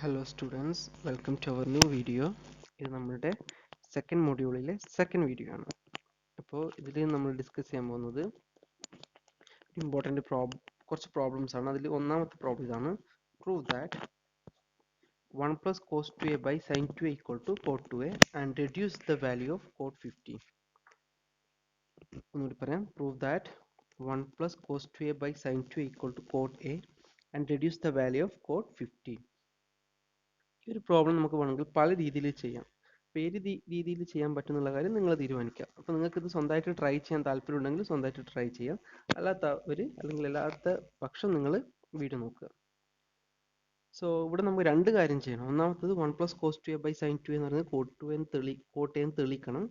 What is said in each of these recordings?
Hello students, welcome to our new video. ഇത് നമ്മളുടെ second മൊഡ്യൂളിലെ second video ആണ്. അപ്പോൾ ഇതിൽ നമ്മൾ ഡിസ്കസ് ചെയ്യാൻ പോകുന്നത് ഇമ്പോർട്ടൻ്റ് കുറച്ച് പ്രോബ്ലംസ് ആണ്. അതിൽ ഒന്നാമത്തെ പ്രോബ്ലം ഇതാണ്. Prove that 1 plus cos 2a by sin 2a equal to cot 2a and reduce the value of cot 50. ഒന്നുകൂടി പറയാം. Prove that 1 plus cos 2a by sin 2a equal to cot a and reduce the value of cot 50. ഈ ഒരു problem നമുക്ക് വേണമെങ്കിൽ പല രീതിയിൽ ചെയ്യാം. അപ്പോൾ ഏത് രീതിയിൽ ചെയ്യാൻ പറ്റുന്നുള്ള കാര്യം നിങ്ങൾ തീരുമാനിക്കുക. അപ്പോൾ നിങ്ങൾക്ക് ഇത് സ്വന്തമായിട്ട് ട്രൈ ചെയ്യാൻ താല്പര്യമുണ്ടെങ്കിൽ സ്വന്തമായിട്ട് ട്രൈ ചെയ്യാം. അല്ലാത്ത പക്ഷം നിങ്ങൾ വീഡിയോ നോക്കുക. സോ ഇവിടെ നമുക്ക് രണ്ട് കാര്യം ചെയ്യണം. ഒന്നാമത്തത് 1 plus cos 2a by sin 2a എന്ന് പറയുന്നത് cot a എന്ന് തെളിയിക്കണം.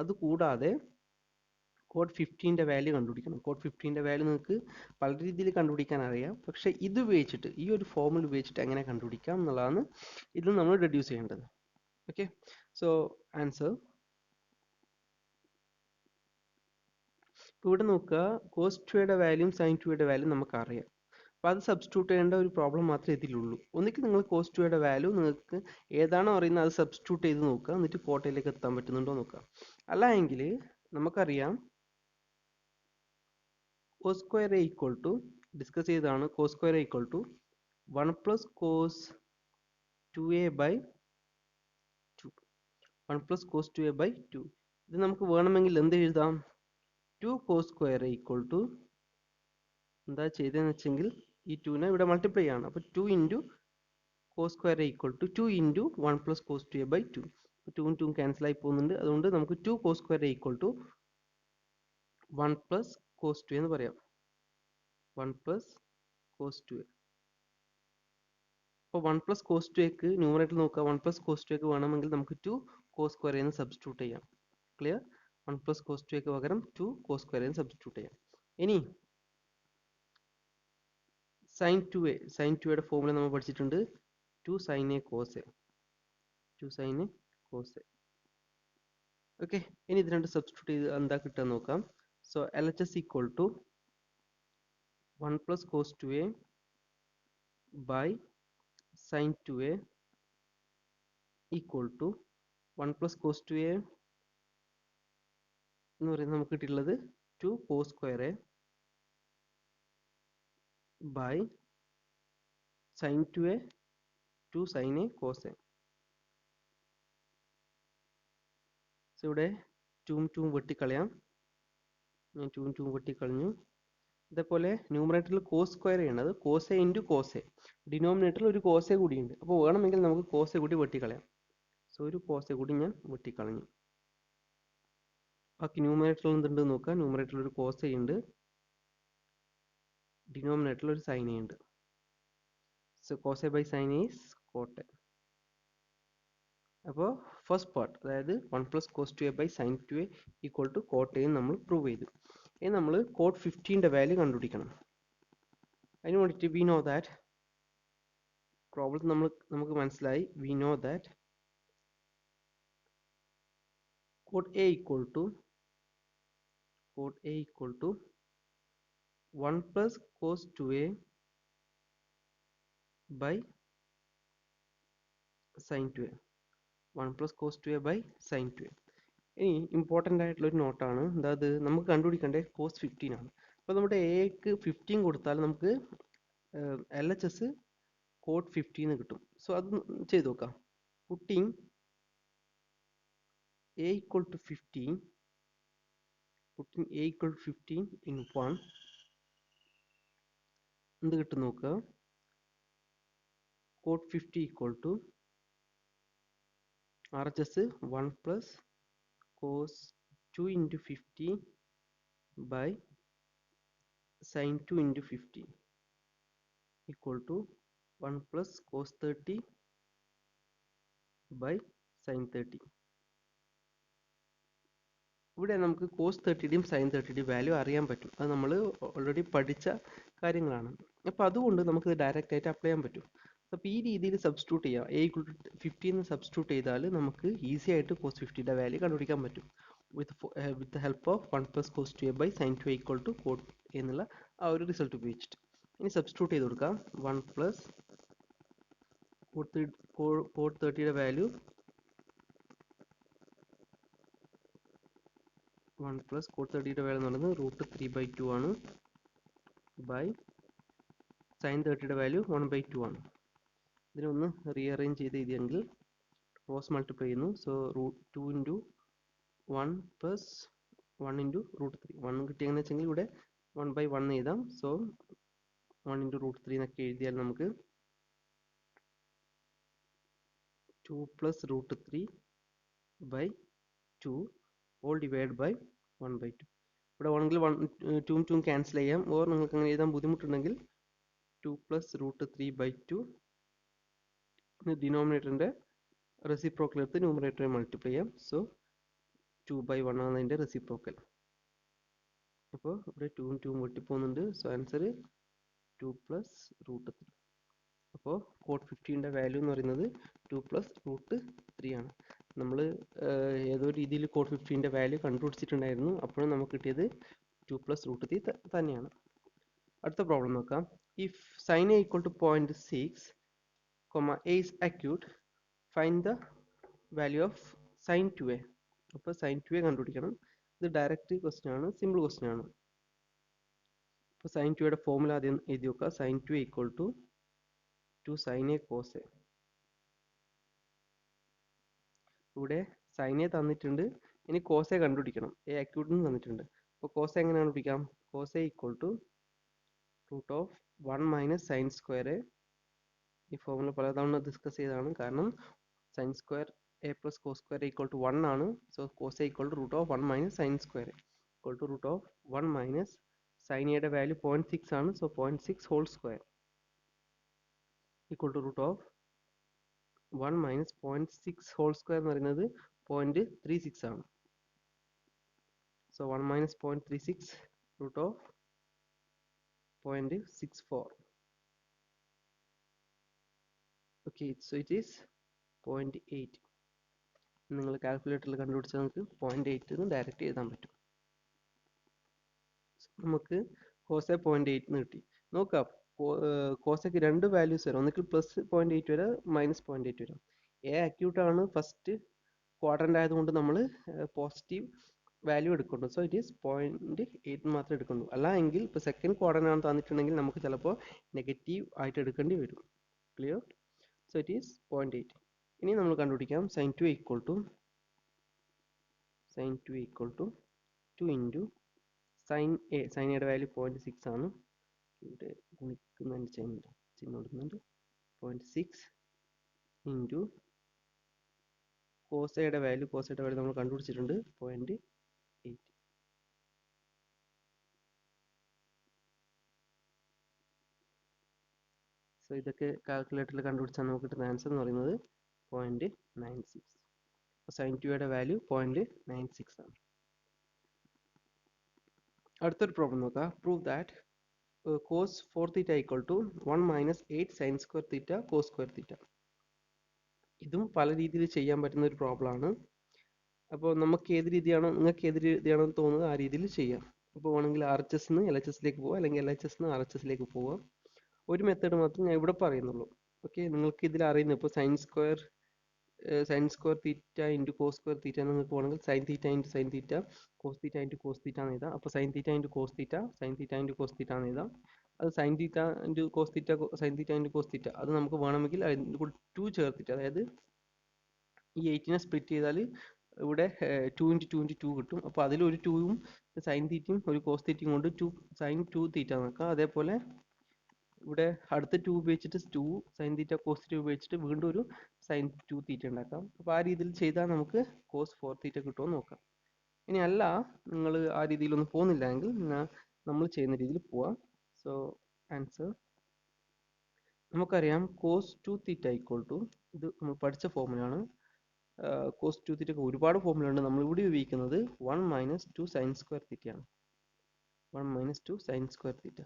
അതുകൂടാതെ cot 15ന്റെ വാല്യൂ കണ്ടുപിടിക്കണം. cot 15ന്റെ വാല്യൂ നിങ്ങൾക്ക് പല രീതിയിൽ കണ്ടുപിടിക്കാൻ അറിയാം. പക്ഷെ ഇത് ഉപയോഗിച്ചിട്ട് ഈ ഒരു ഫോർമുല ഉപയോഗിച്ചിട്ട് എങ്ങനെ കണ്ടുപിടിക്കാം എന്നുള്ളതാണ് ഇത് നമ്മൾ റെഡ്യൂസ് ചെയ്യേണ്ടത്. ഓക്കെ, സോ ആൻസർ ഇവിടെ നോക്കുക. cos 2യുടെ വാല്യൂം sin 2യുടെ വാല്യൂ നമുക്ക് അറിയാം. അപ്പോൾ അത് സബ്സ്റ്റിറ്റ്യൂട്ട് ചെയ്യേണ്ട ഒരു പ്രോബ്ലം മാത്രമേ ഇതിലുള്ളൂ. ഒന്നിക്ക് നിങ്ങൾ cos 2യുടെ വാല്യൂ നിങ്ങൾക്ക് ഏതാണോ അറിയുന്നത് അത് സബ്സ്റ്റിറ്റ്യൂട്ട് ചെയ്ത് നോക്കുക. എന്നിട്ട് കോട്ടയിലേക്ക് എത്താൻ പറ്റുന്നുണ്ടോ നോക്കുക. അല്ല എങ്കിൽ നമുക്കറിയാം cos square a equal to discuss ചെയ്തതാണ്. cos square a equal to 1 plus cos 2a by 2. 1 plus cos 2a by 2. ഇത് നമുക്ക് വേണമെങ്കിൽ എന്ത് എഴുതാം? 2 cos square a equal to എന്താ ചെയ്തതെന്ന് വെച്ചെങ്കിൽ ഈ 2നെ ഇവിടെ മൾട്ടിപ്ലൈ ആണ്. അപ്പോൾ 2 into cos square a equal to 2 into 1 plus cos 2a by 2. 2 2 cancel ആയി പോകുന്നുണ്ട്. അതുകൊണ്ട് നമുക്ക് 2 cos square a equal to 1 plus cos 2 എന്ന് പറയാം. 1 plus cos 2a. അപ്പോൾ 1 plus cos 2ക്ക് ന്യൂമറേറ്റർ നോക്കുക. 1 plus cos 2ക്ക് വേണമെങ്കിൽ നമുക്ക് 2 cos square എന്ന് സബ്സ്റ്റിറ്റ്യൂട്ട് ചെയ്യാം. ക്ലിയർ? 1 plus cos 2ക്ക് പകരം 2 cos square എന്ന് സബ്സ്റ്റിറ്റ്യൂട്ട് ചെയ്യാം. ഇനി sin 2യുടെ ഫോർമുല നമ്മൾ പഠിച്ചിട്ടുണ്ട്. 2 sin a cos a. 2 sin a cos a. Okay, ഇനി ഇത് രണ്ട് സബ്സ്റ്റിറ്റ്യൂട്ട് ചെയ്ത് എന്താ കിട്ടുക നോക്കാം. So LHS equal to 1 plus cos 2a by sin 2a equal to 1 plus cos 2a എന്ന് പറയുന്നത് നമുക്ക് കിട്ടിയിട്ടുള്ളത് 2 cos square a by sin 2a 2 sin a cos a. So ഇവിടെ 2 വെട്ടിക്കളയാം. ഞാൻ 2 വെട്ടിക്കളഞ്ഞു. ഇതേപോലെ ന്യൂമറേറ്ററിൽ cos സ്ക്വയർ ചെയ്യണത് cos a into cos a. ഡിനോമിനേറ്ററിൽ ഒരു cos a കൂടിയുണ്ട്. അപ്പോൾ വേണമെങ്കിൽ നമുക്ക് cos a കൂടി വെട്ടിക്കളയാം. സോ ഒരു cos a കൂടി ഞാൻ വെട്ടിക്കളഞ്ഞു. ബാക്കി ന്യൂമറേറ്ററിൽ എന്തുണ്ട് നോക്കാം. ന്യൂമറേറ്ററിൽ ഒരു cos a ഉണ്ട്, ഡിനോമിനേറ്ററിൽ ഒരു sin a ഉണ്ട്. So cos a by sin a is cot a. അപ്പോൾ ഫസ്റ്റ് പാർട്ട്, അതായത് 1 plus cos 2a by sin 2a equal to cot a നമ്മൾ പ്രൂവ് ചെയ്തു. ഇനി നമ്മൾ cot 15ന്റെ വാല്യൂ കണ്ടുപിടിക്കണം. അതിന് വേണ്ടിയിട്ട് we know that പ്രോബ്ലം നമുക്ക് മനസ്സിലായി. we know that cot a equal to 1 plus cos 2a by sin 2a. 1 plus cos 2a by sin 2a. ഇനി ഇമ്പോർട്ടൻ്റ് ആയിട്ടുള്ള ഒരു നോട്ടാണ്. അതായത് നമുക്ക് കണ്ടുപിടിക്കേണ്ടത് cos 15 ആണ്. അപ്പോൾ നമ്മുടെ എക്ക് 15 കൊടുത്താൽ നമുക്ക് LHS cot 15 കിട്ടും. സോ അത് ചെയ്ത് നോക്കാം. Putting a equal to 15 in 1 എന്ത് കിട്ടും നോക്കുക. cot 50 equal to RHS 1 plus cos 2 into 50 by sin 2 into 50 equal to 1 plus cos 30 by sin 30. ഇവിടെ നമുക്ക് cos 30യുടെയും sin 30യുടെയും വാല്യൂ അറിയാൻ പറ്റും. അത് നമ്മൾ ഓൾറെഡി പഠിച്ച കാര്യങ്ങളാണ്. അപ്പോൾ അതുകൊണ്ട് നമുക്കിത് ഡയറക്റ്റ് ആയിട്ട് അപ്ലൈ ചെയ്യാൻ പറ്റും. അപ്പോൾ ഈ രീതിയിൽ സബ്സ്റ്റിറ്റ്യൂട്ട് ചെയ്യുക. a equal to 50 എന്ന് സബ്സ്റ്റിറ്റ്യൂട്ട് ചെയ്താൽ നമുക്ക് ഈസി ആയിട്ട് cos 50യുടെ വാല്യൂ കണ്ടുപിടിക്കാൻ പറ്റും. with the help of 1 plus cos 2a by sin 2a equal to cot എന്നുള്ള ആ ഒരു റിസൾട്ട് ഉപയോഗിച്ചിട്ട്. ഇനി സബ്സ്റ്റിറ്റ്യൂട്ട് ചെയ്ത് കൊടുക്കാം. 1 plus cot 30 value 1 plus cot 30 value എന്ന് പറയുന്നത് √3/2 ആണ് ബൈ sin 30 വാല്യൂ 1/2 ആണ്. ഇതിനൊന്ന് റീഅറേഞ്ച് ചെയ്ത് എഴുതിയെങ്കിൽ ക്രോസ് മൾട്ടിപ്ലൈ ചെയ്യുന്നു. സോ √2 ഇൻറ്റു 1 പ്ലസ് 1 ഇൻറ്റു √3 1 കിട്ടിയെന്ന് വെച്ചെങ്കിൽ ഇവിടെ 1/1 എഴുതാം. സോ 1 ഇൻറ്റു √3 എന്നൊക്കെ എഴുതിയാൽ നമുക്ക് 2 പ്ലസ് √3/2 ഓൾ ഡിവൈഡ് ബൈ 1/2. ഇവിടെ വേണമെങ്കിൽ 2 2 ക്യാൻസൽ ചെയ്യാം. ഓർ നിങ്ങൾക്ക് അങ്ങനെ എഴുതാൻ ബുദ്ധിമുട്ടുണ്ടെങ്കിൽ 2 പ്ലസ് √3/2 ഡിനോമിനേറ്ററിൻ്റെ റെസിപ്രോക്കൽ എടുത്ത് ന്യൂമറേറ്ററെ മൾട്ടിപ്ലൈ ചെയ്യാം. സോ 2/1 ആണ് അതിൻ്റെ റെസിപ്രോക്കൽ. അപ്പോൾ ഇവിടെ 2 2 വെട്ടിപ്പോകുന്നുണ്ട്. So answer 2 plus √3. അപ്പോൾ കോട്ട് 15ൻ്റെ വാല്യൂ എന്ന് പറയുന്നത് 2 പ്ലസ് √3 ആണ്. നമ്മൾ ഏതോ രീതിയിൽ കോട്ട് 15ൻ്റെ വാല്യൂ കണ്ടുപിടിച്ചിട്ടുണ്ടായിരുന്നു. അപ്പോഴും നമുക്ക് കിട്ടിയത് 2 പ്ലസ് √3 തന്നെയാണ്. അടുത്ത പ്രോബ്ലം നോക്കാം. If sine A equal to 0.6, a is acute, find the value of sin 2a. അപ്പോൾ sin 2a കണ്ടുപിടിക്കണം. ഇത് ഡയറക്റ്റ് ക്വസ്റ്റ്യൻ ആണ്, സിമ്പിൾ ക്വസ്റ്റ്യൻ ആണ്. അപ്പോൾ sin 2യുടെ ഫോർമുല ആദ്യം എഴുതി വെക്കുക. sin 2a equal to 2 sin a cos a. ഇവിടെ sin a തന്നിട്ടുണ്ട്, ഇനി cos a കണ്ടുപിടിക്കണം. a acute എന്ന് തന്നിട്ടുണ്ട്. അപ്പോൾ cos a എങ്ങനെ കണ്ടുപിടിക്കാം? cos a equal to √1 minus sin square a. ഈ ഫോർമുല പലതവണ ഡിസ്കസ് ചെയ്തതാണ്. കാരണം sin square a plus cos square equal to 1 ആണ്. So cos a equal to √1 minus sin square equal to √1 minus sin a യുടെ value 0.6 ആണ്. So 0.6 whole square equal to √1 minus 0.6 whole square എന്ന് പറയുന്നത് 0.36 ആണ്. So 1 minus 0.36 √0.64. Okay, so it is 0.8. നിങ്ങൾ കാൽക്കുലേറ്ററിൽ കണ്ടുപിടിച്ചാൽ നമുക്ക് 0.8 എന്ന് ഡയറക്റ്റ് എഴുതാൻ പറ്റും. നമുക്ക് cos a 0.8 എന്ന് കിട്ടി. നോക്കാം, cos ക്ക് രണ്ട് വാല്യൂസ് വരാം. ഒന്നുകിൽ പ്ലസ് 0.8 വരാം, മൈനസ് 0.8 വരാം. എ അക്യൂട്ട് ആണ്, ഫസ്റ്റ് ക്വാഡ്രന്റ് ആയതുകൊണ്ട് നമ്മൾ പോസിറ്റീവ് വാല്യൂ എടുക്കുന്നുണ്ട്. സോ ഇറ്റ് ഈസ് 0.8 മാത്രമേ എടുക്കുന്നുള്ളൂ. അല്ല എങ്കിൽ ഇപ്പോൾ സെക്കൻഡ് ക്വാഡ്രന്റ് ആണ് തന്നിട്ടുണ്ടെങ്കിൽ നമുക്ക് ചിലപ്പോൾ നെഗറ്റീവ് ആയിട്ട് എടുക്കേണ്ടി വരും. ക്ലിയർ? So it is 0.8. ഇനി നമ്മൾ കണ്ടുപിടിക്കാം sin 2 equal to 2 into sin a. sin a യുടെ വാല്യൂ 0.6 ആണ്. ഇവിടെ ഗുണിക്കുന്നതിന് ചിഹ്നം കൊടുക്കുന്നുണ്ട്. 0.6 ഇൻറ്റു cos a യുടെ വാല്യൂ നമ്മൾ കണ്ടുപിടിച്ചിട്ടുണ്ട് 0.8. സോ ഇതൊക്കെ കാൽക്കുലേറ്ററിൽ കണ്ടുപിടിച്ചാൽ നമുക്ക് കിട്ടുന്ന ആൻസർ എന്ന് പറയുന്നത് 0.96. sin 2 യുടെ വാല്യൂ 0.96 ആണ്. അടുത്തൊരു പ്രോബ്ലം നോക്കാം. Prove that cos 4 theta equal to 1 minus 8 sin square theta cos square theta. ഇതും പല രീതിയിൽ ചെയ്യാൻ പറ്റുന്ന ഒരു പ്രോബ്ലം ആണ്. അപ്പോൾ നമുക്ക് ഏത് രീതിയാണോ, നിങ്ങൾക്ക് ഏത് രീതിയാണോ തോന്നുന്നത് ആ രീതിയിൽ ചെയ്യാം. അപ്പോൾ വേണമെങ്കിൽ RHS നിന്ന് LHS പോവാം, അല്ലെങ്കിൽ LHS നിന്ന് RHS പോവാം. ഒരു മെത്തേഡ് മാത്രം ഞാൻ ഇവിടെ പറയുന്നുള്ളൂ. ഓക്കെ, നിങ്ങൾക്ക് ഇതിൽ അറിയുന്നു. ഇപ്പോൾ sin square theta into cos square theta നിങ്ങൾക്ക് വേണമെങ്കിൽ sin theta into sin theta, cos theta into cos theta എന്ന് എഴുതാം. അപ്പോൾ sin theta into cos theta, sin theta into cos theta എന്ന് എഴുതാം. അത് sin theta into cos theta, sin theta into cos theta അത് നമുക്ക് വേണമെങ്കിൽ അതിൻ്റെ കൂടെ 2 ചേർത്തിട്ട്, അതായത് ഈ 8നെ സ്പ്ലിറ്റ് ചെയ്താൽ ഇവിടെ 2 ഇൻറ്റു 2 ഇൻറ്റു 2 കിട്ടും. അപ്പോൾ അതിലൊരു 2ഉം sin theta ഒരു cos theta കൊണ്ട് sin 2 theta നോക്കാം. അതേപോലെ ഇവിടെ അടുത്ത 2 ഉപയോഗിച്ചിട്ട് 2 sin theta cos theta ഉപയോഗിച്ചിട്ട് വീണ്ടും ഒരു sin 2 theta ഉണ്ടാക്കാം. അപ്പോൾ ആ രീതിയിൽ ചെയ്താൽ നമുക്ക് cos 4 theta കിട്ടുമെന്ന് നോക്കാം. ഇനി അല്ല, നിങ്ങൾ ആ രീതിയിലൊന്നും പോകുന്നില്ല എങ്കിൽ നമ്മൾ ചെയ്യുന്ന രീതിയിൽ പോവാം. സോ ആൻസർ നമുക്കറിയാം cos 2 theta ഈക്വൽ ടു, ഇത് നമ്മൾ പഠിച്ച ഫോർമുലയാണ്. cos 2 theta ഒരുപാട് ഫോർമുല ഉണ്ട്. നമ്മൾ ഇവിടെ ഉപയോഗിക്കുന്നത് 1 മൈനസ് 2 sin സ്ക്വയർ theta ആണ്. 1 minus 2 sin square theta.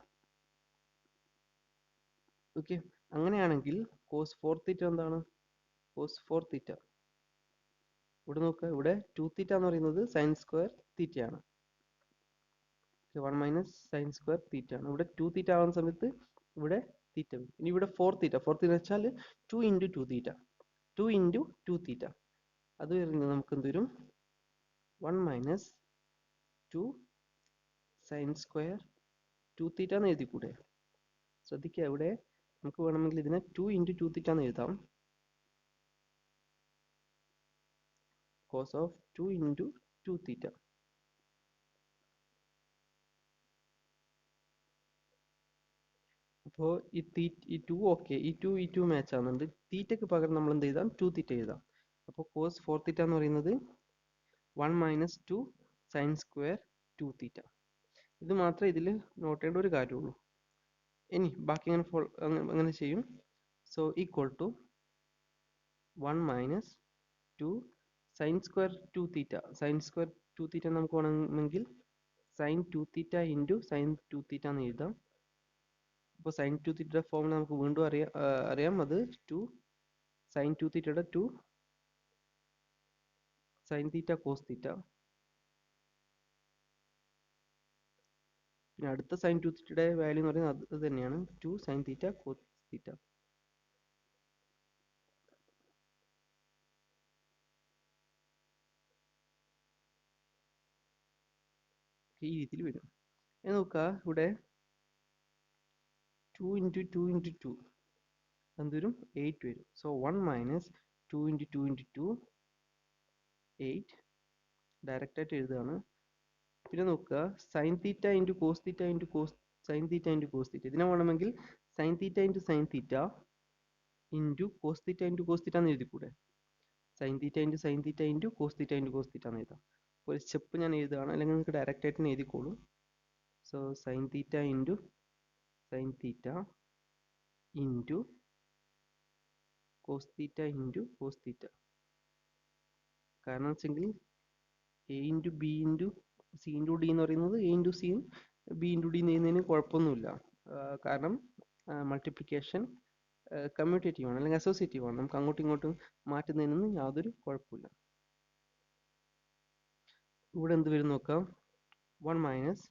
Okay, അങ്ങനെയാണെങ്കിൽ cos 4 theta എന്താണ്? cos 4 theta ഇവിടെ നോക്കുക, ഇവിടെ 2 theta എന്ന് പറയുന്നത് sin സ്ക്വയർ theta ആണ്. 1 മൈനസ് sin സ്ക്വയർ theta ആണ്. ഇവിടെ 2 theta ആവുന്ന സമയത്ത് ഇവിടെ തീറ്റ വരും. ഇനി ഇവിടെ 4 തീറ്റ വെച്ചാൽ 2 ഇൻറ്റു 2 തീറ്റ, 2 ഇൻറ്റു 2 തീറ്റ, അത് വരുന്നത് നമുക്ക് എന്ത് വരും, 1 മൈനസ് 2 സൈൻ സ്ക്വയർ 2 തീറ്റ എന്ന് എഴുതിക്കൂടെ. ശ്രദ്ധിക്കുക, ഇവിടെ നമുക്ക് വേണമെങ്കിൽ ഇതിനെ 2 ഇൻറ്റു 2 തീറ്റ എന്ന് എഴുതാം. കോസ് ഓഫ് 2 ഇൻറ്റു 2 തീറ്റ. അപ്പോൾ ഈ 2 ഓക്കെ, ഈ 2 മാച്ച് ആവുന്നുണ്ട്. തീറ്റയ്ക്ക് പകരം നമ്മൾ എന്ത് എഴുതാം, 2 തീറ്റ എഴുതാം. അപ്പോൾ കോസ് 4 തീറ്റ എന്ന് പറയുന്നത് 1 മൈനസ് 2 സൈൻ സ്ക്വയർ 2 തീറ്റ. ഇത് മാത്രമേ ഇതിൽ നോട്ട് ചെയ്യേണ്ട ഒരു കാര്യമുള്ളൂ. ഇനി ബാക്കി അങ്ങനെ ചെയ്യും. So equal to 1 minus 2 sine square 2 theta. Sine square 2 theta നമുക്ക് വേണമെങ്കിൽ sine 2 theta into sine 2 theta എന്ന് എഴുതാം. അപ്പോൾ സൈൻ 2 തീറ്റയുടെ ഫോമുല നമുക്ക് വീണ്ടും അറിയാം, അത് 2 സൈൻ 2 തീറ്റയുടെ 2 സൈൻ തീറ്റ കോസ് തീറ്റ. പിന്നെ അടുത്ത സൈൻ 2 തീറ്റയുടെ വാല്യൂ എന്ന് പറയുന്നത് അത് തന്നെയാണ്, 2 സൈൻ തീറ്റ കോസ് തീറ്റ. ഈ രീതിയിൽ വരും. നോക്കുക, ഇവിടെ 2 ഇൻറ്റു 2 ഇൻറ്റു 2 എന്ത് വരും, 8 വരും. So 1 minus 2 into 2 into 2 8 direct ആയിട്ട് എഴുതുകയാണ്. പിന്നെ നോക്കുക, sine theta into cos theta into cos sine theta into cos theta. ഇതിനെ വേണമെങ്കിൽ sine theta into sine theta into cos theta into cos theta എന്ന് എഴുതിക്കൂടെ. Sine theta into sine theta into cos theta into cos theta എന്ന് എഴുതാം. ഒരു step ഞാൻ എഴുതുകയാണ്, അല്ലെങ്കിൽ നിങ്ങൾക്ക് ഡയറക്റ്റ് ആയിട്ട് തന്നെ എഴുതിക്കോളൂ. So sine theta into sine theta into cos theta into cos theta. കാരണം വെച്ചെങ്കിൽ A into B into C into D എന്ന് പറയുന്നത് എ ഇൻറ്റു സിയും ബി ഇൻറ്റു ഡി ചെയ്യുന്നതിന് കുഴപ്പമൊന്നുമില്ല. കാരണം മൾട്ടിപ്ലിക്കേഷൻ കമ്മ്യൂട്ടേറ്റീവ് ആണ്, അല്ലെങ്കിൽ അസോസിയേറ്റീവ് ആണ്. നമുക്ക് അങ്ങോട്ടും ഇങ്ങോട്ടും മാറ്റുന്നതിനൊന്നും യാതൊരു കുഴപ്പമില്ല. ഇവിടെ എന്ത് വരും നോക്കാം, 1 minus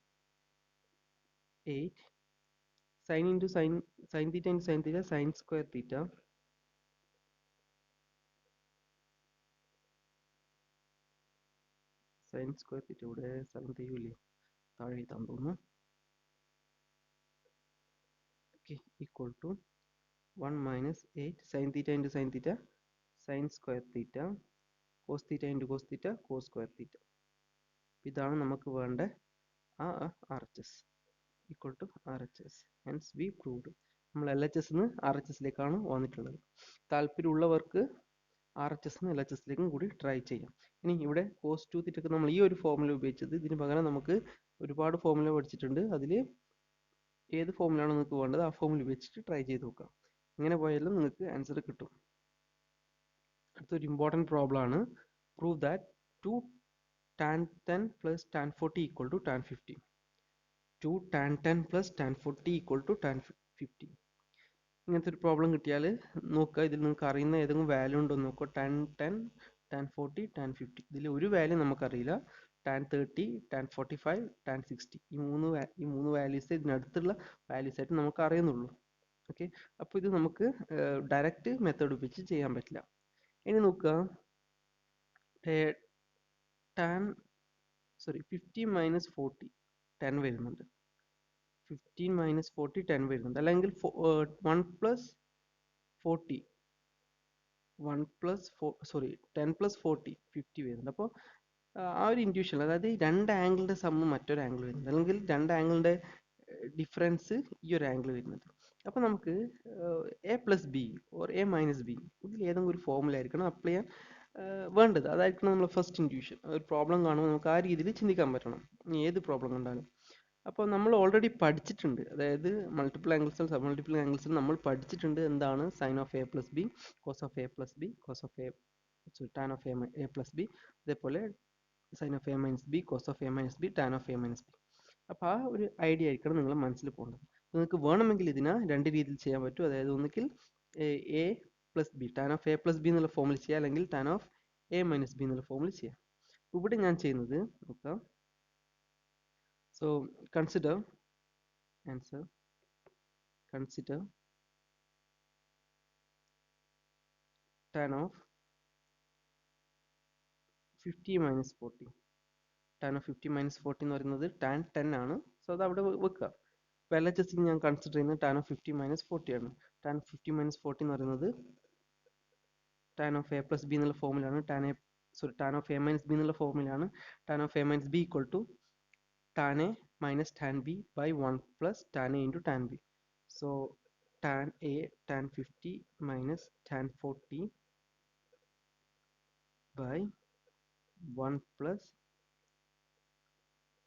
8 sine into sine theta into sine theta sine square theta. Sine square theta ഇവിടെ സ്ഥലം തിരിയില്ലേ, താഴെ എഴുതാൻ തോന്നുന്നു. Okay, equal to 1 minus 8 sine theta into sine theta sine square theta cos theta into cos theta cos square theta. ഇതാണ് നമുക്ക് വേണ്ട ആ R H S equal to R H S. Hence we proved. നമ്മൾ L H S നിന്ന് R H എസിലേക്കാണ് വന്നിട്ടുള്ളത്. താല്പര്യമുള്ളവർക്ക് R H S നിന്ന് L H എസിലേക്കും കൂടി ട്രൈ ചെയ്യാം. ഇനി ഇവിടെ കോസ് 2 തീറ്റക്ക് നമ്മൾ ഈ ഒരു ഫോർമുല ഉപയോഗിച്ചത്, ഇതിന് പകരം നമുക്ക് ഒരുപാട് ഫോർമുല പഠിച്ചിട്ടുണ്ട്. അതിൽ ഏത് ഫോർമുലയാണ് നിങ്ങൾക്ക് വേണ്ടത് ആ ഫോർമുല ഉപയോഗിച്ചിട്ട് ട്രൈ ചെയ്ത് നോക്കാം. ഇങ്ങനെ പോയാലും നിങ്ങൾക്ക് ആൻസർ കിട്ടും. അടുത്തൊരു ഇമ്പോർട്ടൻറ്റ് പ്രോബ്ലം ആണ്. Prove that 2 tan 10 plus tan 40 equal to tan 50. 2 tan 10 plus tan 40 equal to tan 50. ഇങ്ങനത്തെ ഒരു പ്രോബ്ലം കിട്ടിയാൽ നോക്കുക, ഇതിൽ നിങ്ങൾക്ക് അറിയുന്ന ഏതെങ്കിലും വാല്യൂ ഉണ്ടോ എന്ന് നോക്കുക. tan 10 tan 40 tan 50. ഇതിൽ ഒരു വാല്യൂ നമുക്കറിയില്ല. tan 30 tan 45 tan 60 ഈ മൂന്ന് വാല്യൂസ് ഇതിനടുത്തുള്ള വാല്യൂസ് ആയിട്ട് നമുക്ക് അറിയുന്നുള്ളൂ. ഓക്കെ, അപ്പോൾ ഇത് നമുക്ക് ഡയറക്റ്റ് മെത്തേഡ് ഉപയോഗിച്ച് ചെയ്യാൻ പറ്റില്ല. ഇനി നോക്കുക, tan 50 മൈനസ് 40 10 വരുന്നുണ്ട്. 15 മൈനസ് 40 10 വരുന്നുണ്ട്. അല്ലെങ്കിൽ 1 പ്ലസ് 40 10 പ്ലസ് 40 50 വരുന്നുണ്ട്. അപ്പോൾ ആ ഒരു ഇൻറ്റ്യൂഷൻ, അതായത് രണ്ട് ആംഗിളിന്റെ സമ്മ് മറ്റൊരു ആംഗിൾ വരുന്നുണ്ട്, അല്ലെങ്കിൽ രണ്ട് ആംഗിളിന്റെ ഡിഫറൻസ് ഈ ഒരു ആംഗിൾ വരുന്നുണ്ട്. അപ്പോൾ നമുക്ക് A plus B or A minus B ഇതിൽ ഏതെങ്കിലും ഒരു ഫോർമുല ആയിരിക്കണം അപ്ലൈ ചെയ്യാൻ വേണ്ടത്. അതായിരിക്കണം നമ്മൾ ഫസ്റ്റ് ഇൻറ്റ്യൂഷൻ. ഒരു പ്രോബ്ലം കാണുമ്പോൾ നമുക്ക് ആ രീതിയിൽ ചിന്തിക്കാൻ പറ്റണം, ഇനി ഏത് പ്രോബ്ലം കണ്ടാലും. അപ്പോൾ നമ്മൾ ഓൾറെഡി പഠിച്ചിട്ടുണ്ട്, അതായത് മൾട്ടിപ്പിൾ ആംഗിൾസും സബ് മൾട്ടിപ്പിൾ ആംഗിൾസും നമ്മൾ പഠിച്ചിട്ടുണ്ട്. എന്താണ് sine of A plus B, cos of A plus B, cos of A tan of A plus B, അതേപോലെ sine of A minus B, cos of A minus B, tan of A minus B. അപ്പോൾ ആ ഒരു idea ആയിരിക്കണം നിങ്ങൾ മനസ്സിൽ പോകേണ്ടത്. നിങ്ങൾക്ക് വേണമെങ്കിൽ ഇതിനെ രണ്ട് രീതിയിൽ ചെയ്യാൻ പറ്റും. അതായത് ഒന്നുകിൽ A plus B tan of A plus B എന്നുള്ള ഫോമിൽ ചെയ്യാം, അല്ലെങ്കിൽ tan of A minus B എന്നുള്ള ഫോമിൽ ചെയ്യാം. ഇവിടെ ഞാൻ ചെയ്യുന്നത് നോക്കാം. So consider tan of 50 minus 40. Tan of 50 minus 40 എന്ന് പറയുന്നത് tan 10 ആണ്. സോ അത് അവിടെ വെക്കുക. ഇപ്പോൾ LHS ഞാൻ കൺസിഡർ ചെയ്യുന്നത് tan of 50 minus 40 ആണ്. tan of 50 minus 40 എന്ന് പറയുന്നത് tan of a plus b എന്നുള്ള ഫോമിലാണ്. tan of a minus b എന്നുള്ള ഫോമിലാണ്. tan of a minus b equal to tan a minus tan b by 1 plus tan a into tan b. So tan a tan 50 minus tan 40 by 1 plus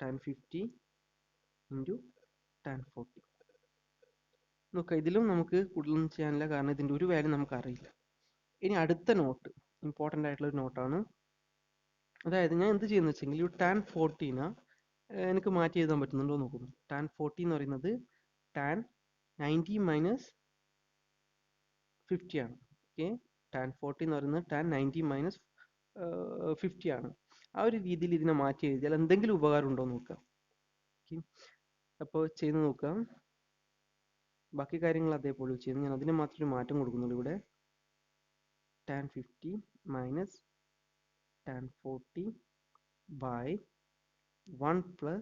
tan 50 into tan 40. നോക്കുക, ഇതിലും നമുക്ക് കൂടുതലൊന്നും ചെയ്യാനില്ല, കാരണം ഇതിൻ്റെ ഒരു വാല്യൂ നമുക്ക് അറിയില്ല. ഇനി അടുത്ത നോട്ട് ഇമ്പോർട്ടൻ്റ് ആയിട്ടുള്ള ഒരു നോട്ടാണ്. അതായത് ഞാൻ എന്ത് ചെയ്യുന്നത് വെച്ചെങ്കിൽ ഈ tan 40 എനിക്ക് മാറ്റി എഴുതാൻ പറ്റുന്നുണ്ടോ നോക്കുന്നു. tan 40 എന്ന് പറയുന്നത് tan 90 മൈനസ് 50 ആണ്. ഓക്കെ, tan 40 എന്ന് പറയുന്നത് tan 90 മൈനസ് 50 ആണ്. ആ ഒരു രീതിയിൽ ഇതിനെ മാറ്റി എഴുതിയാൽ എന്തെങ്കിലും ഉപകാരം ഉണ്ടോ എന്ന് നോക്കാം. ഓക്കെ, അപ്പോൾ ചെയ്ത് നോക്കാം. ബാക്കി കാര്യങ്ങൾ അതേപോലെ ചെയ്യുന്നു. ഞാൻ അതിന് മാത്രമേ മാറ്റം കൊടുക്കുന്നുള്ളൂ ഇവിടെ. tan 50 minus tan 40 by 1 plus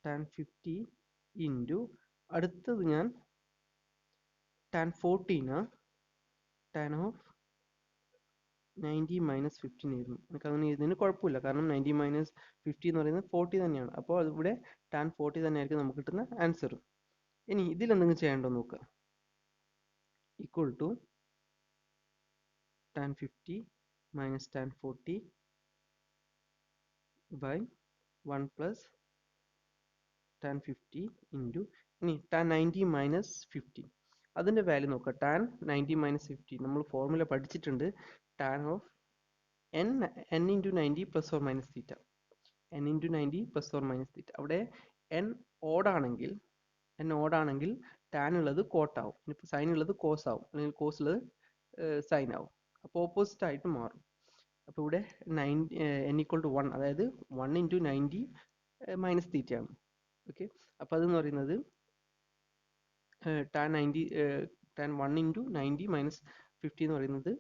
tan 50 into അടുത്തത് ഞാൻ tan 40 tan of 90 minus 15 ആയിരുന്നു. എനിക്ക് അങ്ങനെ എഴുതുന്നതിന് കുഴപ്പമില്ല, കാരണം 90 minus 50 എന്ന് പറയുന്നത് 40 തന്നെയാണ്. അപ്പോൾ ഇവിടെ tan 40 തന്നെയായിരിക്കും നമുക്ക് കിട്ടുന്ന ആൻസർ. ഇനി ഇതിൽ എന്തെങ്കിലും ചെയ്യേണ്ടോ നോക്കുക. Equal to tan 50 minus tan 40 by 1 plus tan 50 into ഇനി tan 90 minus 50 അതിൻ്റെ വാല്യൂ നോക്കുക. tan 90 minus 50 നമ്മൾ ഫോർമുല പഠിച്ചിട്ടുണ്ട്. tan of n into 90 plus or minus theta. n into 90 plus or minus theta. അവിടെ n odd ആണെങ്കിൽ tan ഉള്ളത് coat ആവും, ഇപ്പോൾ സൈൻ ഉള്ളത് കോസ് ആവും, അല്ലെങ്കിൽ കോസ് ഉള്ളത് സൈൻ ആവും. അപ്പോൾ ഓപ്പോസിറ്റ് ആയിട്ട് മാറും. അപ്പോൾ ഇവിടെ n equal to 1, അതായത് 1 into 90 മൈനസ് തീറ്റ ആണ്. ഓക്കെ, അപ്പോൾ അതെന്ന് പറയുന്നത് tan 1 into 90 മൈനസ് 50 എന്ന് പറയുന്നത്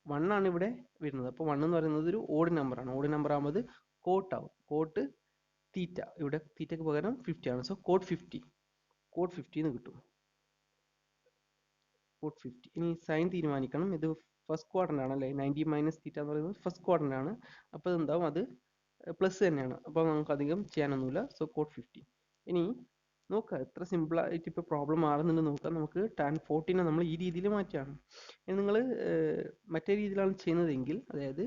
1 ആണ് ഇവിടെ വരുന്നത്. അപ്പോൾ 1 എന്ന് പറയുന്നത് ഒരു ഓഡ് നമ്പറാണ്. ഓഡ് നമ്പർ ആകുമ്പോൾ അത് കോട്ട് ആവും. കോട്ട് തീറ്റ, ഇവിടെ തീറ്റയ്ക്ക് പകരം 50 ആണ്. സോ കോട്ട് 50 എന്ന് കിട്ടും. കോട്ട് 50. ഇനി സൈൻ തീരുമാനിക്കണം. ഇത് ഫസ്റ്റ് ക്വാഡ്രന്റ് ആണ് അല്ലേ, 90 മൈനസ് തീറ്റ എന്ന് പറയുന്നത് ഫസ്റ്റ് ക്വാഡ്രന്റ് ആണ്. അപ്പോൾ എന്താവും, അത് പ്ലസ് തന്നെയാണ്. അപ്പോൾ നമുക്ക് അധികം ചെയ്യാനൊന്നുമില്ല. So coat 50. ഇനി നോക്കുക, എത്ര സിമ്പിൾ ആയിട്ട് ഇപ്പോൾ പ്രോബ്ലം മാറുന്നുണ്ട് നോക്കാം. നമുക്ക് tan 40 നമ്മൾ ഈ രീതിയിൽ മാറ്റിയാണ്. ഇനി നിങ്ങൾ മറ്റേ രീതിയിലാണ് ചെയ്യുന്നതെങ്കിൽ, അതായത്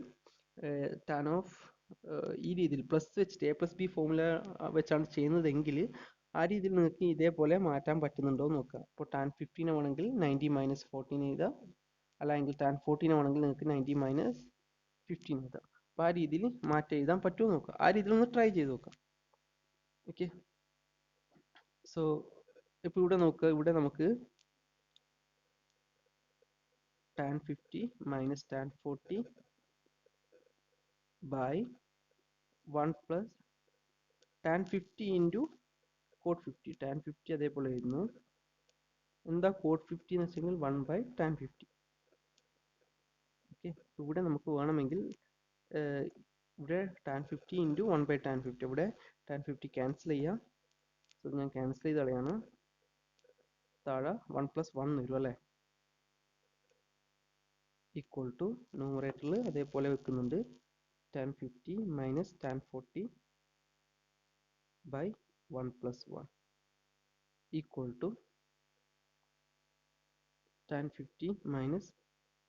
tan ഓഫ് ഈ രീതിയിൽ പ്ലസ് വെച്ചിട്ട് a പ്ലസ് ബി ഫോമുല വെച്ചാണ് ചെയ്യുന്നതെങ്കിൽ ആ രീതിയിൽ നിങ്ങൾക്ക് ഇതേപോലെ മാറ്റാൻ പറ്റുന്നുണ്ടോ എന്ന് നോക്കുക. അപ്പോൾ tan 15 ആണെങ്കിൽ 90 മൈനസ് 14 എഴുതാം, അല്ലെങ്കിൽ tan 40 ആണെങ്കിൽ നിങ്ങൾക്ക് 90 മൈനസ് 15 എഴുതാം. അപ്പോൾ ആ രീതിയിൽ മാറ്റം എഴുതാൻ പറ്റുമോ നോക്കുക. ആ രീതിയിൽ ഒന്ന് ട്രൈ ചെയ്ത് നോക്കാം. ഓക്കെ, സോ ഇപ്പോൾ ഇവിടെ നോക്കുക. ഇവിടെ നമുക്ക് tan 50 minus tan 40 by 1 plus tan 50 into cot 50. tan 50 അതേപോലെ എഴുതുന്നു. എന്താ cot 50 എന്ന് വെച്ചെങ്കിൽ 1 by tan 50. ഓക്കെ, ഇവിടെ നമുക്ക് വേണമെങ്കിൽ ഇവിടെ tan 50 into 1 by tan 50, ഇവിടെ tan 50 ക്യാൻസൽ ചെയ്യാം. സോ ഞാൻ ക്യാൻസൽ ചെയ്ത് കളയാണ്. താഴെ 1 plus 1 വരും അല്ലേ, ഈക്വൽ ടു ന്യൂമറേറ്ററിൽ അതേപോലെ വെക്കുന്നുണ്ട്. tan 50 minus tan 40 by 1 plus 1 equal to tan 50 minus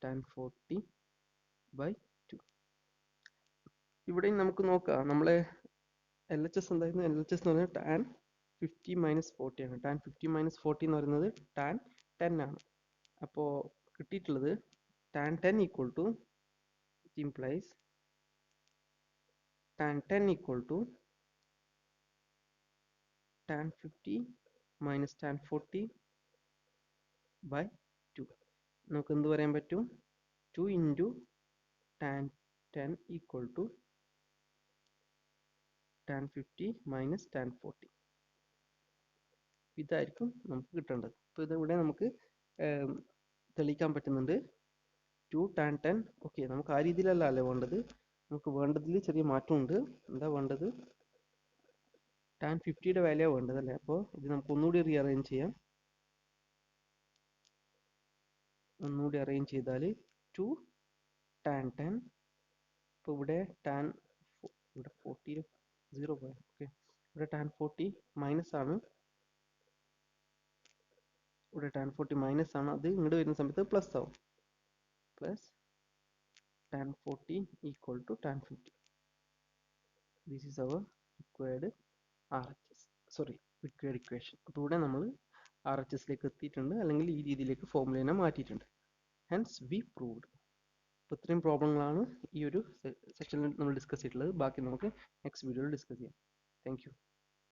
tan 40 by 2. ഇവിടെ നമുക്ക് നോക്കാം, നമ്മളെ LHS എന്തായിരുന്നു. LHS എന്ന് പറയുന്നത് tan 50 minus 40 ആണ്. tan 50 minus 40 എന്ന് പറയുന്നത് tan 10 ആണ്. അപ്പോൾ കിട്ടിയിട്ടുള്ളത് tan 10 equal to, it implies tan 10 equal to tan 50 minus tan 40 by 2. നമുക്ക് എന്ത് പറയാൻ പറ്റും, 2 into tan 10 equal to tan 50 minus tan 40. ഇതായിരിക്കും നമുക്ക് കിട്ടേണ്ടത്. അപ്പോൾ ഇതിവിടെ നമുക്ക് തെളിയിക്കാൻ പറ്റുന്നുണ്ട്. To tan ten. ഓക്കെ, നമുക്ക് ആ രീതിയിലല്ല അല്ലേ വേണ്ടത്, നമുക്ക് വേണ്ടതിൽ ചെറിയ മാറ്റമുണ്ട്. എന്താ വേണ്ടത്? ടാൻ 50യുടെ വാല്യൂ വേണ്ടത് അല്ലേ. അപ്പോൾ ഇത് നമുക്ക് ഒന്നുകൂടി റീഅറേഞ്ച് ചെയ്യാം. ഒന്നുകൂടി അറേഞ്ച് ചെയ്താൽ ടു ടാൻ ടെൻ. ഇപ്പോൾ ഇവിടെ ടാൻ, ഇവിടെ 40 0 പോയാൽ ഓക്കെ, ഇവിടെ ടാൻ 40 മൈനസ് ആണ്, ഇവിടെ ടാൻ 40 മൈനസ് ആണ്, അത് ഇങ്ങോട്ട് വരുന്ന സമയത്ത് പ്ലസ് ആവും. Plus tan 40 equal to tan 50. This is our required RHS, sorry, required equation. അപ്പോൾ ഇവിടെ നമ്മൾ RHSലേക്ക് എത്തിയിട്ടുണ്ട്, അല്ലെങ്കിൽ ഈ രീതിയിലേക്ക് ഫോർമുലേനെ മാറ്റിയിട്ടുണ്ട്. Hence we proved. അപ്പോൾ ഇത്രയും പ്രോബ്ലങ്ങളാണ് ഈ ഒരു സെക്ഷനിൽ നമ്മൾ ഡിസ്കസ് ചെയ്തിട്ടുള്ളത്. ബാക്കി നമുക്ക് നെക്സ്റ്റ് വീഡിയോയിൽ ഡിസ്കസ് ചെയ്യാം. Thank you.